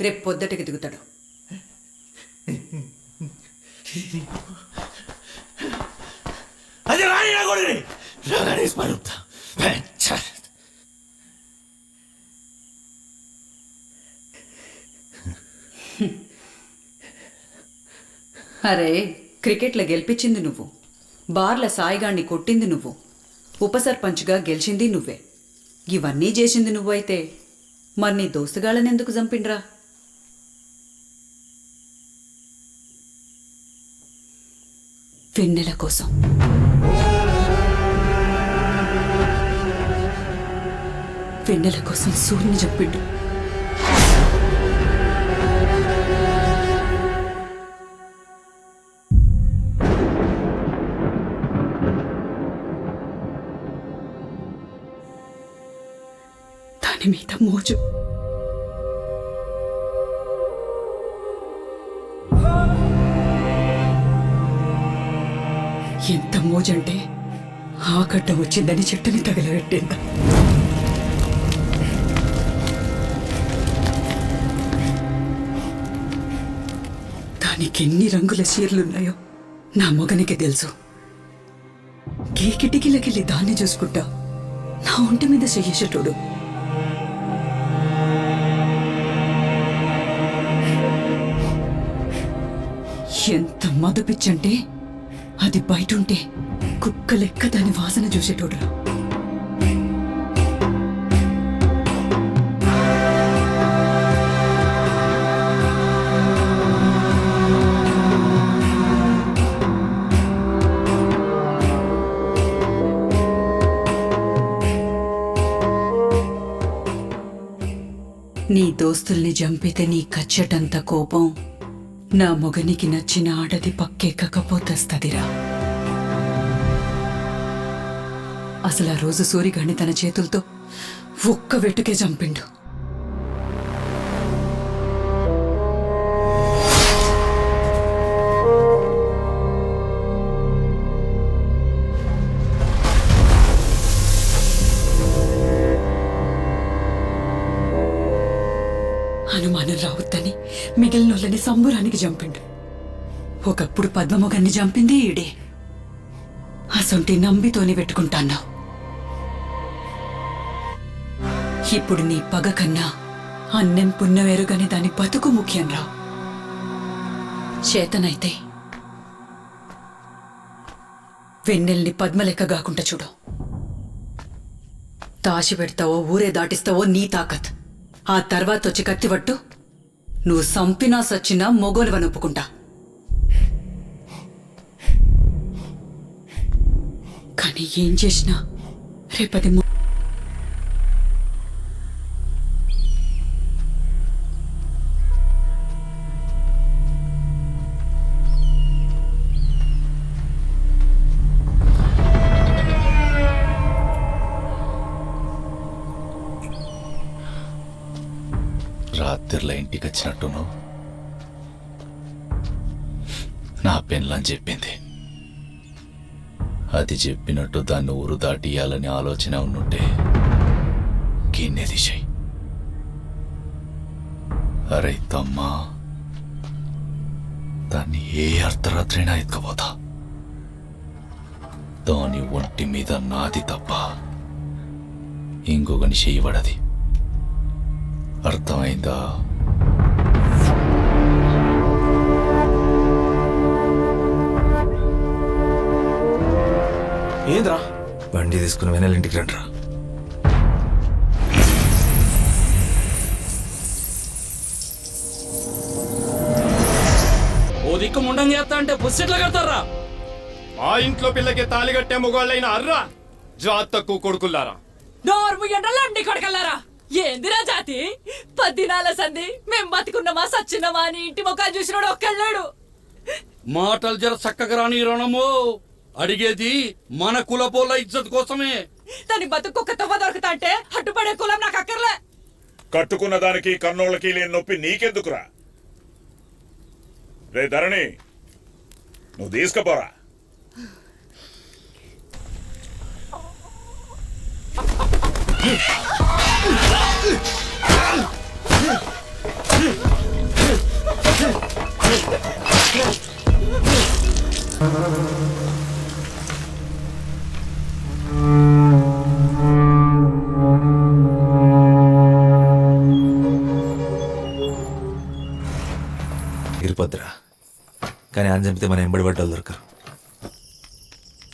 రేపు పొద్దుటకి దిగుతాడు. అది రాని నా కొడుకుని రాగానేసి పడుతా. అరే, క్రికెట్లో గెలిపించింది నువ్వు, బార్ల సాయిగాన్ని కొట్టింది నువ్వు, ఉప సర్పంచ్గా గెలిచింది నువ్వే. ఇవన్నీ చేసింది నువ్వైతే మరి నీ దోస్తుగాళ్ళని ఎందుకు చంపిండ్రా? వెన్నెల కోసం. వెన్నెల కోసం సూర్యుని చంపిండు. దాని మీద మోజు. ఎంత మోజంటే ఆ గడ్డ వచ్చిందని చెట్టుని తగలబెట్టిందా? దానికి ఎన్ని రంగుల చీరలున్నాయో నా మొగనికి తెలుసు. కిటికీలకెళ్ళి దాన్ని చూసుకుంటా నా ఒంటి మీద చెయ్యేసేటోడు. ఎంత మదపిచ్చంటే అది బయటుంటే కుక్క లెక్క దాని వాసన చూసేటోడురా. నీ దోస్తుల్ని చంపితే నీ కచ్చటంత కోపం నా మొగనికి నచ్చిన ఆడది పక్కెక్కకపోతస్తదిరా. అసలు ఆ రోజు సూరిగాడిని తన చేతులతో ఒక్క వెట్టుకే చంపిండు. అనుమానం రావద్దని మిగిలినోళ్ళని సంబురానికి చంపిండు. ఒకప్పుడు పద్మమొగన్ని చంపింది ఈడే. అసొంటి నంబితోని పెట్టుకుంటాన్నావు. ఇప్పుడు నీ పగ కన్నా అన్నం పున్నవేరుగాని దాని బతుకు ముఖ్యం రా. చేతనైతే వెన్నెల్ని పద్మలెక్క కాకుండా చూడు. తాసి పెడతావో ఊరే దాటిస్తావో నీ తాకత్. ఆ తర్వాత వచ్చి కత్తివట్టు. నువ్వు సంపినా సచ్చినా మొగోలువని ఒప్పుకుంటా. కానీ ఏం చేసినా రేపటి రాత్రిలో ఇంటికి వచ్చినట్టును నా పెన్లని చెప్పింది. అది చెప్పినట్టు దాన్ని ఊరు దాటియాలని ఆలోచన ఉన్నట్టే గిన్నె దిశాయి. అరే తమ్మా, దాన్ని ఏ అర్ధరాత్రైనా ఎత్తుకపోతా. దాని ఒంటి మీద నాది తప్ప ఇంకొకని చేయబడది. అర్థమైందా? ఏంద్రా బండి తీసుకుని వెనల్ ఇంటికి రండిరా. ఓ దిక్కు ముండం చేస్తా అంటే బుస్సెట్లా కడతారా? మా ఇంట్లో పిల్లకి తాళి కట్టే మొగాళ్ళైన అర్రా జాతకు కొడుకుల్లారా. నోర్ము ఎండలండి కొడకల్లారా. ఏందిరా జాతి? 10 దినాల సంధి మేం బతుకున్నామా సచ్చినామా అని ఇంటి ముఖాలు చూసినాడు ఒక్కళ్ళాడు. మాటలు జర చక్కగా రాని రణము. అడిగేది మన కులపోల ఇజ్జత్ కోసమే. దాని బతుకు తవ్వ దొరుకుతా అంటే అడ్డుపడే కులం నాకు అక్కర్లే. కట్టుకున్న దానికి కన్నోళ్ళకి లేని నొప్పి నీకెందుకురా? రే ధరణి, నువ్వు తీసుకుపోరా. ఇరిపోద్దురా కానీ ఆయన చంపితే మనం ఎంబడి పడ్డోళ్ళు దొరకరు.